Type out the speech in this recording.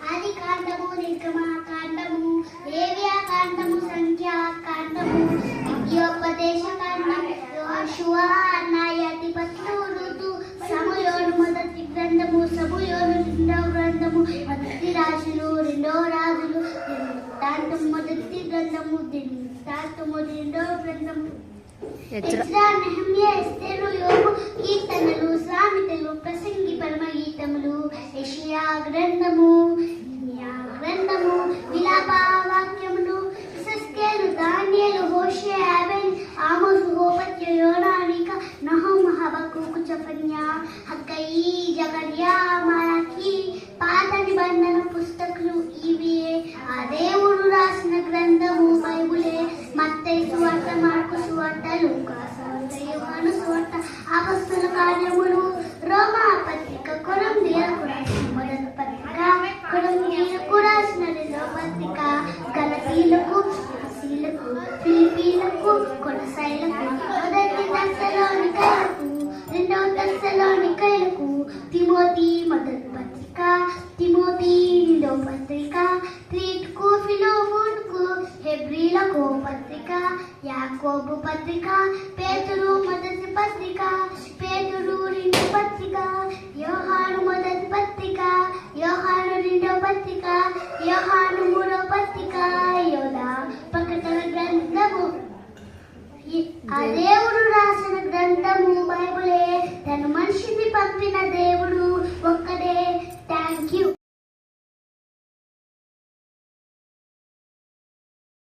ఆది కాండము, నిర్గమాకాండము, లేవ్యాకాండము, సంఖ్యాకాండము, విద్యోపదేశ కాండం, యోషువ, న్యాయాధిపతులు, ఋతు, సమూయేలు మొదటి గ్రంథము, సమూయేలు రెండవ గ్రంథము, మొదటి రాజులు, రెండవ రాజులు, దినవృత్తాంతం మొదటి గ్రంథము, దినవృత్తాంతము రెండవ గ్రంథము, ఎజ్రా, నెహెమ్యా, ఎస్తేరు, యోబు, కీర్తనలు, సామెతలు, ప్రసంగి, పరమగీతములు, యెషయా గ్రంథము, ఇర్మీయా గ్రంథము, విలాప వాక్యములు, యెహెజ్కేలు, దానియేలు, హోషేయ, ఆబేల్, ఆమోసు, హోబద్య, యోనా, మీకా, నహూము, హబక్కూకు, జెఫన్యా, హగ్గయి, జకర్యా, మలాకి, పాత నిబంధన పుస్తకాలు ఇవియే. ఆ దేవుడు రాసిన గ్రంథము బైబిలే. మత్తయి సువార్త, మార్కు సువార్త, లూకా సువార్త, యోహాను సువార్త, అపొస్తలుల కార్యములు, రోమా పత్రిక, కొరింథీయులకు రాసిన మొదటి పత్రిక, కొరింథీయులకు రాసిన రెండవ పత్రిక, గలతీయులకు, ఎఫెసీయులకు, ఫిలిప్పీయులకు, కొలస్సీయులకు, మొదటి తెస్సలోనికయులకు, రెండవ తెస్సలోనికయులకు, తిమోతి మొదటి పత్రిక, తిమోతి రెండవ పత్రిక, తీతుకు, ఫిలెమోనుకు, హెబ్రీలకు పత్రిక, యాకోబు పత్రిక, పేతురు మొదటి పత్రిక, పేతురు రెండవ పత్రిక, యోహాను మొదటి పత్రిక, యోహాను రెండవ పత్రిక, యోహాను మూడవ పత్రిక, యోదా ప్రకటన గ్రంథము. ఆ దేవుడు రాసిన గ్రంథము బైబిలే. తను మనిషిని పంపిన దేవుడు.